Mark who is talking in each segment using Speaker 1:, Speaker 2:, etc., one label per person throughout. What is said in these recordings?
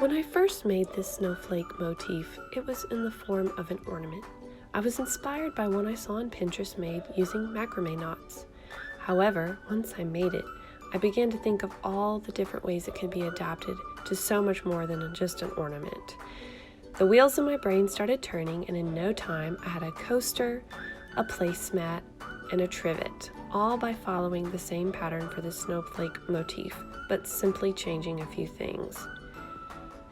Speaker 1: When I first made this snowflake motif, it was in the form of an ornament. I was inspired by one I saw on Pinterest made using macrame knots. However, once I made it, I began to think of all the different ways it could be adapted to so much more than just an ornament. The wheels in my brain started turning, and in no time I had a coaster, a placemat, and a trivet, all by following the same pattern for the snowflake motif, but simply changing a few things.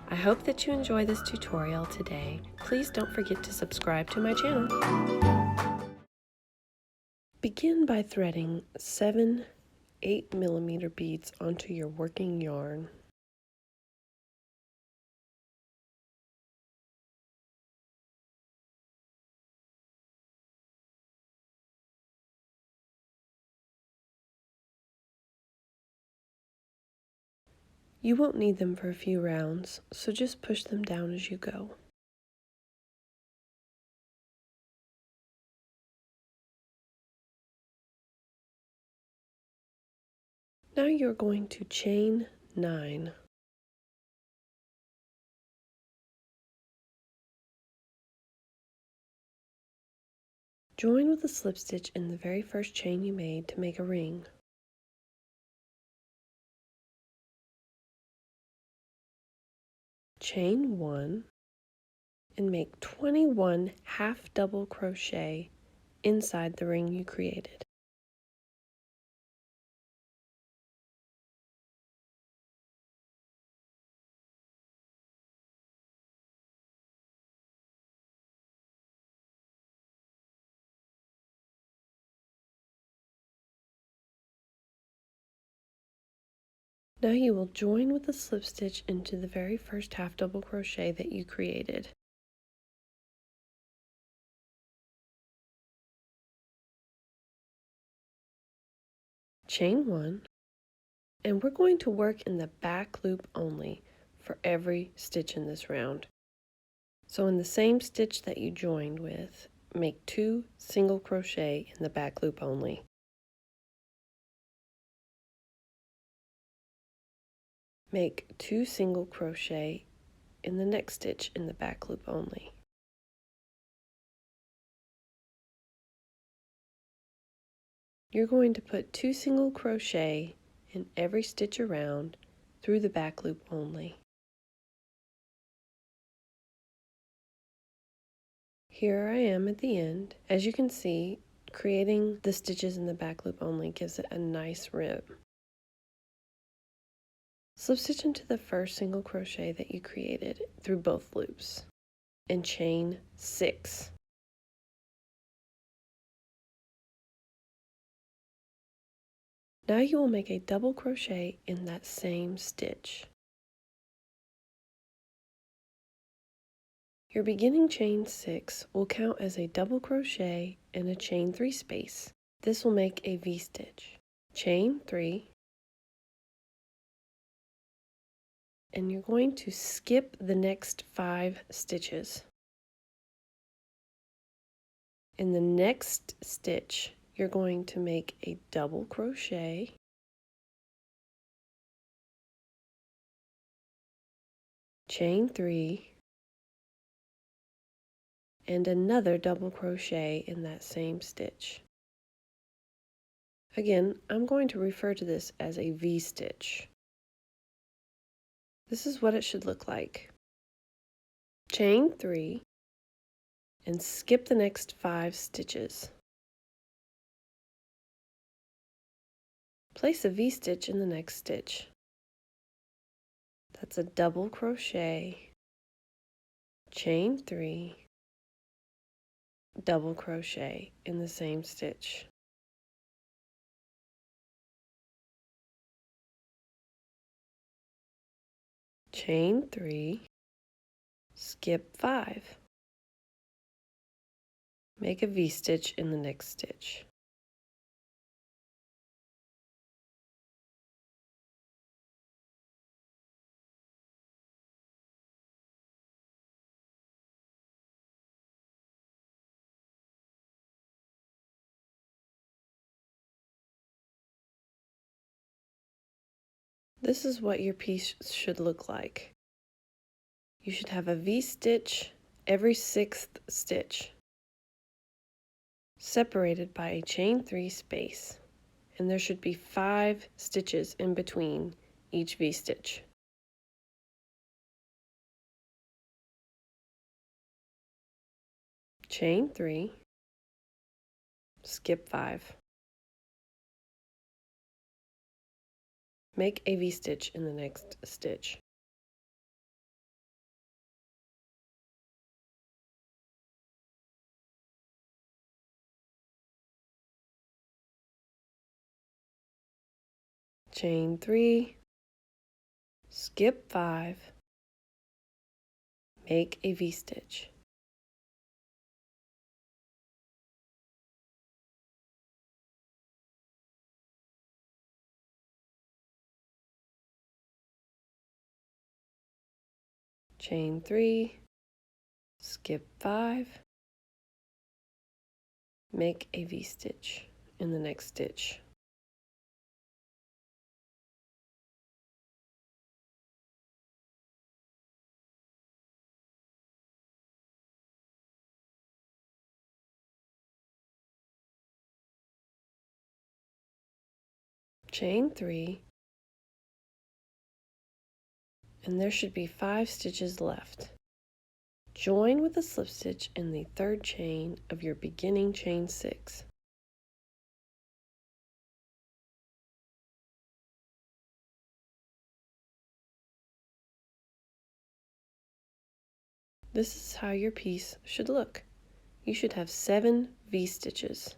Speaker 1: I hope that you enjoy this tutorial today. Please don't forget to subscribe to my channel. Begin by threading 7 8mm beads onto your working yarn. You won't need them for a few rounds, so just push them down as you go. Now you're going to chain 9. Join with a slip stitch in the very first chain you made to make a ring. Chain 1 and make 21 half double crochet inside the ring you created. Now you will join with a slip stitch into the very first half double crochet that you created. Chain 1, and we're going to work in the back loop only for every stitch in this round. So in the same stitch that you joined with, make 2 single crochet in the back loop only. Make 2 single crochet in the next stitch in the back loop only. You're going to put 2 single crochet in every stitch around through the back loop only. Here I am at the end. As you can see, creating the stitches in the back loop only gives it a nice rib. Slip stitch into the first single crochet that you created through both loops and chain 6. Now you will make a double crochet in that same stitch. Your beginning chain 6 will count as a double crochet and a chain 3 space. This will make a V-stitch. Chain 3, and you're going to skip the next 5 stitches. In the next stitch, you're going to make a double crochet, chain 3, and another double crochet in that same stitch. Again, I'm going to refer to this as a V-stitch. This is what it should look like. Chain 3 and skip the next 5 stitches. Place a V-stitch in the next stitch. That's a double crochet, chain 3, double crochet in the same stitch. Chain 3, skip 5. Make a V-stitch in the next stitch. This is what your piece should look like. You should have a V-stitch every 6th stitch, separated by a chain 3 space, and there should be 5 stitches in between each V-stitch. Chain 3, skip 5. Make a V-stitch in the next stitch. Chain 3, skip 5, make a V-stitch. Chain 3, skip 5, make a V-stitch in the next stitch. Chain 3, and there should be 5 stitches left. Join with a slip stitch in the 3rd chain of your beginning chain 6. This is how your piece should look. You should have 7 V-stitches.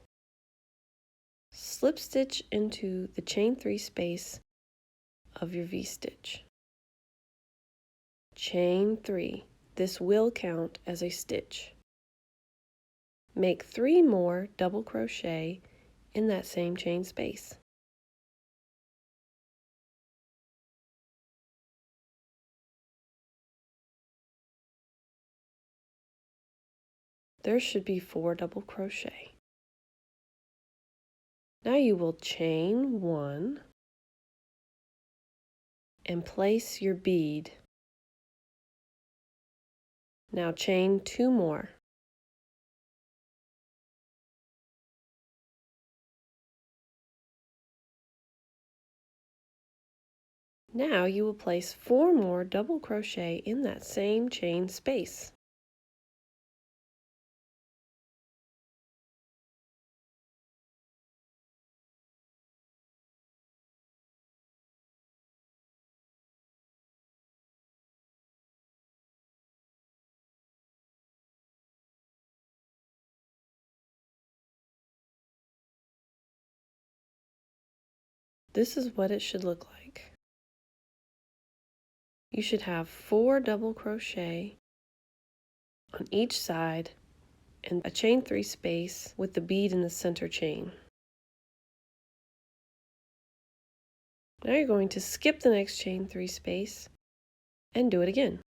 Speaker 1: Slip stitch into the chain 3 space of your V-stitch. Chain 3. This will count as a stitch. Make 3 more double crochet in that same chain space. There should be 4 double crochet. Now you will chain 1 and place your bead. Now chain 2 more. Now you will place 4 more double crochet in that same chain space. This is what it should look like. You should have 4 double crochet on each side and a chain 3 space with the bead in the center chain. Now you're going to skip the next chain 3 space and do it again.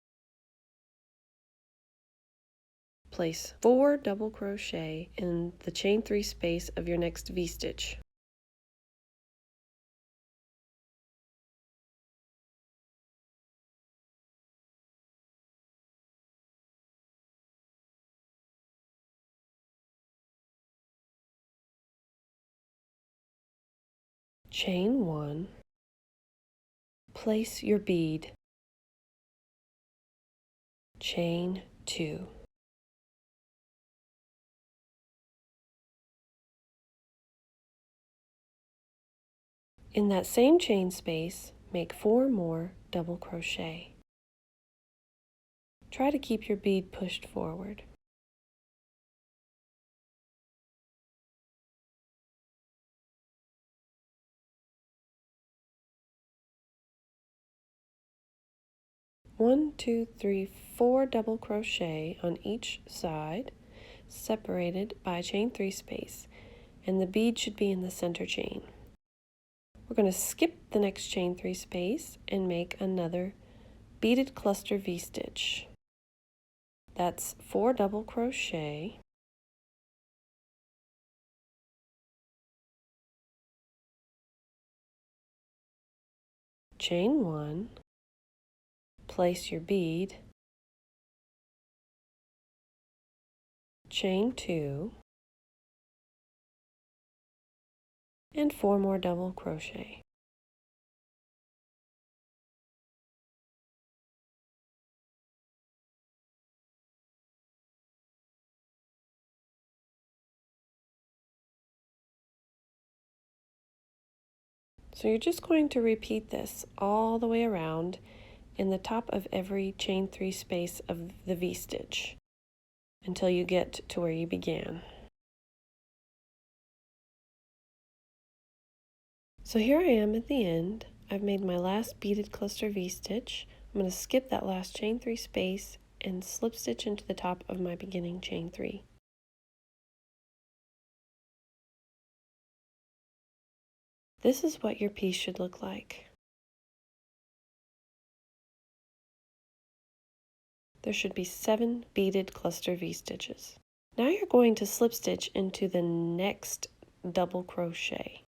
Speaker 1: Place 4 double crochet in the chain 3 space of your next V-stitch. Chain 1, place your bead, chain 2. In that same chain space, make 4 more double crochet. Try to keep your bead pushed forward. One, two, three, 4 double crochet on each side, separated by a chain 3 space, and the bead should be in the center chain. We're going to skip the next chain 3 space and make another beaded cluster V-stitch. That's 4 double crochet, chain 1, place your bead, chain 2, and 4 more double crochet. So you're just going to repeat this all the way around in the top of every chain 3 space of the V-stitch until you get to where you began. So here I am at the end. I've made my last beaded cluster V-stitch. I'm going to skip that last chain 3 space and slip stitch into the top of my beginning chain 3. This is what your piece should look like. There should be 7 beaded cluster V-stitches. Now you're going to slip stitch into the next double crochet.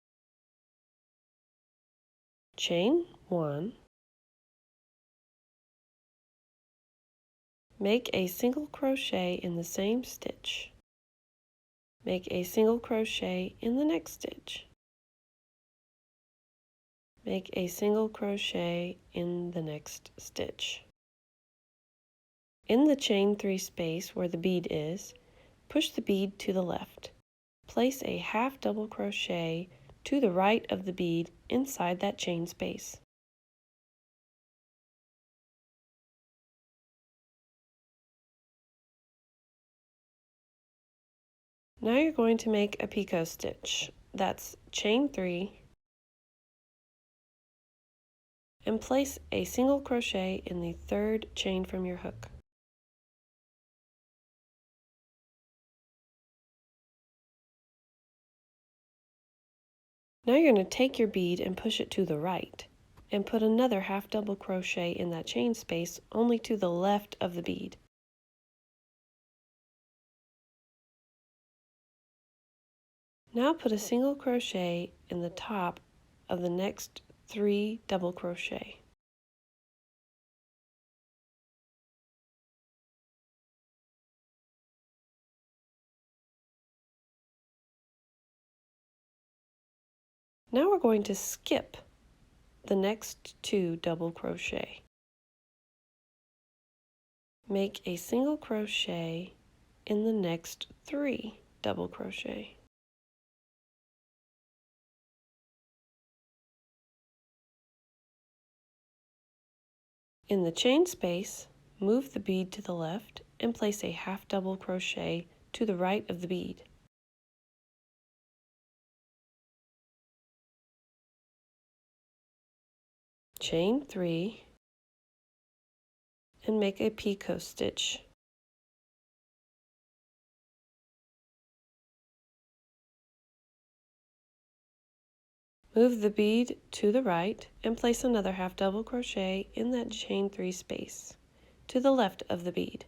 Speaker 1: Chain 1, make a single crochet in the same stitch. Make a single crochet in the next stitch. Make a single crochet in the next stitch. In the chain 3 space where the bead is, push the bead to the left. Place a half double crochet to the right of the bead inside that chain space. Now you're going to make a picot stitch. That's chain 3 and place a single crochet in the 3rd chain from your hook. Now you're going to take your bead and push it to the right and put another half double crochet in that chain space only to the left of the bead. Now put a single crochet in the top of the next 3 double crochet. Now we're going to skip the next 2 double crochet. Make a single crochet in the next 3 double crochet. In the chain space, move the bead to the left and place a half double crochet to the right of the bead. Chain 3 and make a picot stitch. Move the bead to the right and place another half double crochet in that chain 3 space to the left of the bead.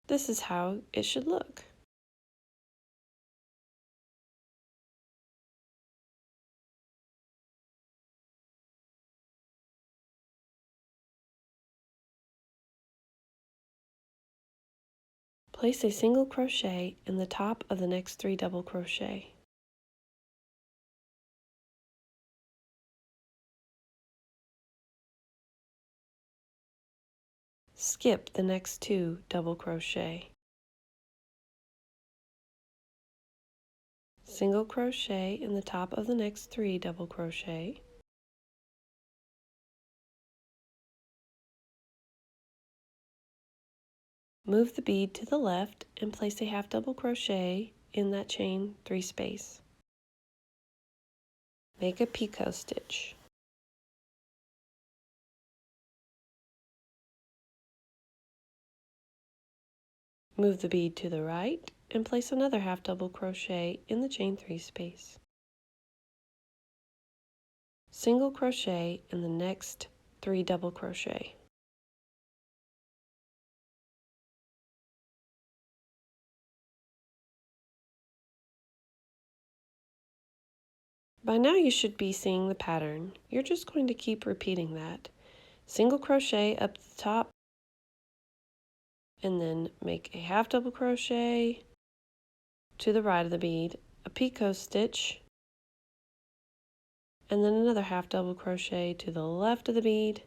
Speaker 1: This is how it should look. Place a single crochet in the top of the next 3 double crochet. Skip the next 2 double crochet. Single crochet in the top of the next 3 double crochet. Move the bead to the left and place a half double crochet in that chain 3 space. Make a picot stitch. Move the bead to the right and place another half double crochet in the chain 3 space. Single crochet in the next 3 double crochet. By now you should be seeing the pattern. You're just going to keep repeating that. Single crochet up the top, and then make a half double crochet to the right of the bead, a picot stitch, and then another half double crochet to the left of the bead,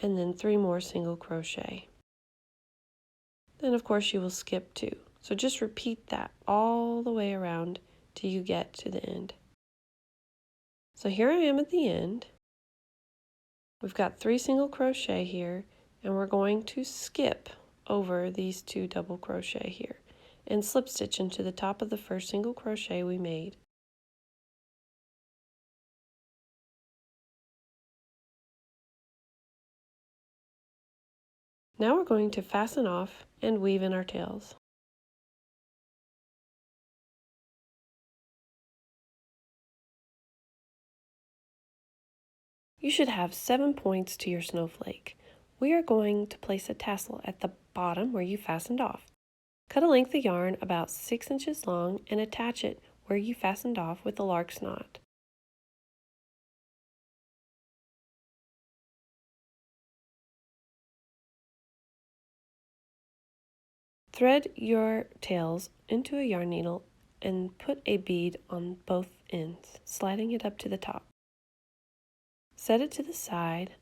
Speaker 1: and then 3 more single crochet. Then of course you will skip 2. So just repeat that all the way around till you get to the end. So here I am at the end. We've got 3 single crochet here, and we're going to skip over these 2 double crochet here and slip stitch into the top of the first single crochet we made. Now we're going to fasten off and weave in our tails. You should have 7 points to your snowflake. We are going to place a tassel at the bottom where you fastened off. Cut a length of yarn about 6 inches long and attach it where you fastened off with the lark's knot. Thread your tails into a yarn needle and put a bead on both ends, sliding it up to the top. Set it to the side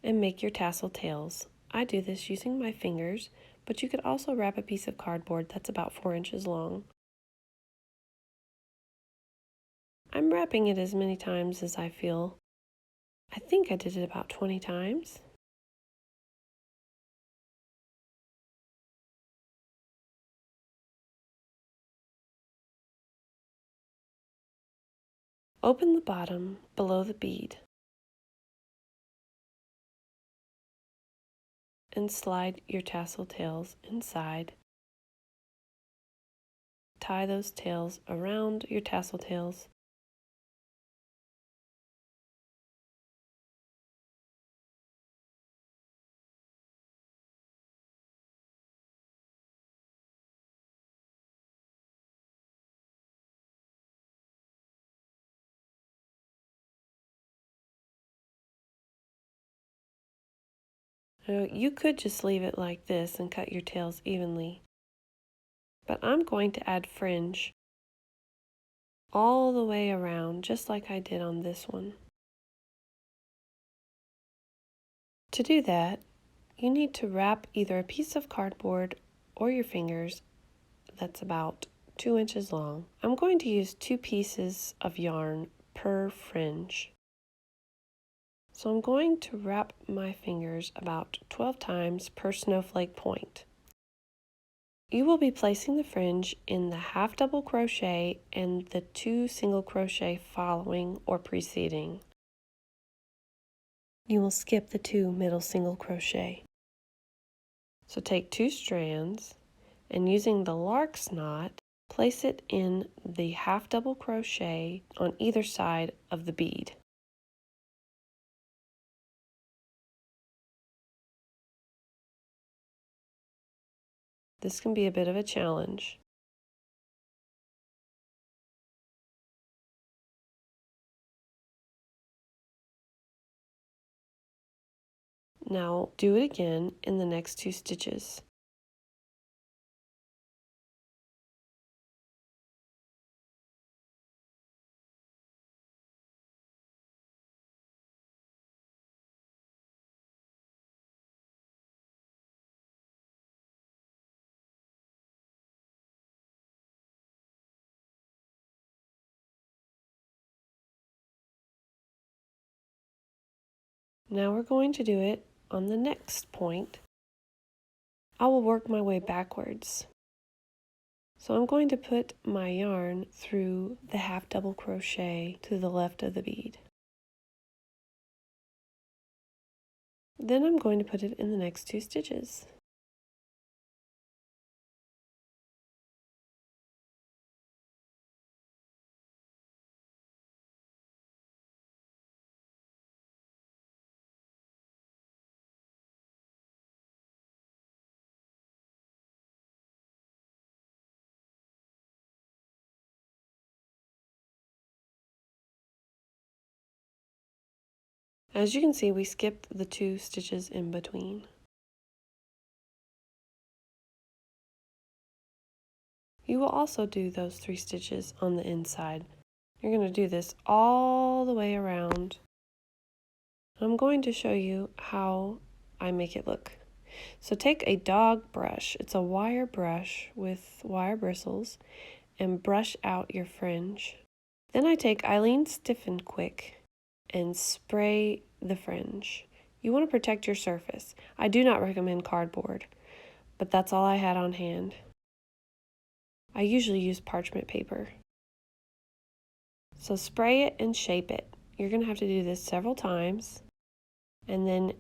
Speaker 1: and make your tassel tails. I do this using my fingers, but you could also wrap a piece of cardboard that's about 4 inches long. I'm wrapping it as many times as I feel. I think I did it about 20 times. Open the bottom below the bead and slide your tassel tails inside. Tie those tails around your tassel tails. Now, you could just leave it like this and cut your tails evenly, but I'm going to add fringe all the way around, just like I did on this one. To do that, you need to wrap either a piece of cardboard or your fingers that's about 2 inches long. I'm going to use 2 pieces of yarn per fringe. So I'm going to wrap my fingers about 12 times per snowflake point. You will be placing the fringe in the half double crochet and the 2 single crochet following or preceding. You will skip the 2 middle single crochet. So take 2 strands and using the lark's knot, place it in the half double crochet on either side of the bead. This can be a bit of a challenge. Now do it again in the next 2 stitches. Now we're going to do it on the next point. I will work my way backwards. So I'm going to put my yarn through the half double crochet to the left of the bead. Then I'm going to put it in the next 2 stitches. As you can see, we skipped the 2 stitches in between. You will also do those 3 stitches on the inside. You're going to do this all the way around. I'm going to show you how I make it look. So take a dog brush, it's a wire brush with wire bristles, and brush out your fringe. Then I take Eileen Stiffen Quick and spray the fringe. You want to protect your surface. I do not recommend cardboard, but that's all I had on hand. I usually use parchment paper. So spray it and shape it. You're going to have to do this several times, and then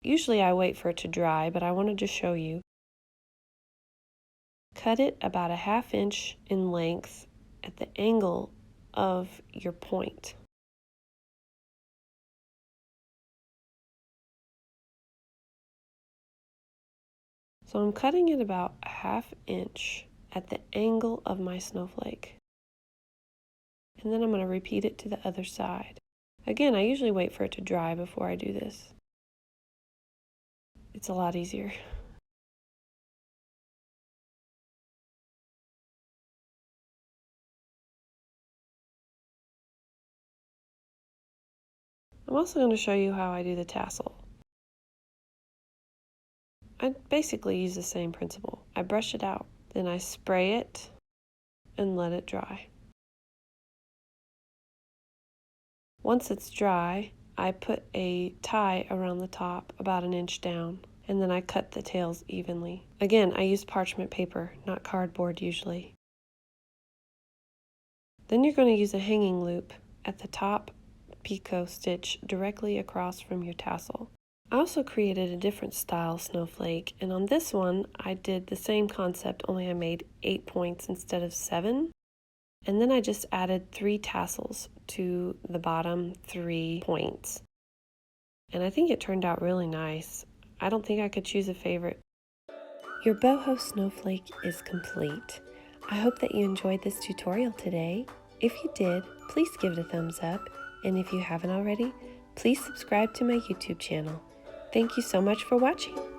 Speaker 1: usually I wait for it to dry, but I wanted to show you. Cut it about a 1/2 inch in length at the angle of your point. So I'm cutting it about a 1/2 inch at the angle of my snowflake. And then I'm going to repeat it to the other side. Again, I usually wait for it to dry before I do this. It's a lot easier. I'm also going to show you how I do the tassel. I basically use the same principle. I brush it out, then I spray it and let it dry. Once it's dry, I put a tie around the top about 1 inch down, and then I cut the tails evenly. Again, I use parchment paper, not cardboard usually. Then you're going to use a hanging loop at the top picot stitch directly across from your tassel. I also created a different style snowflake, and on this one I did the same concept, only I made 8 points instead of 7. And then I just added 3 tassels to the bottom 3 points. And I think it turned out really nice. I don't think I could choose a favorite. Your boho snowflake is complete. I hope that you enjoyed this tutorial today. If you did, please give it a thumbs up. And if you haven't already, please subscribe to my YouTube channel. Thank you so much for watching.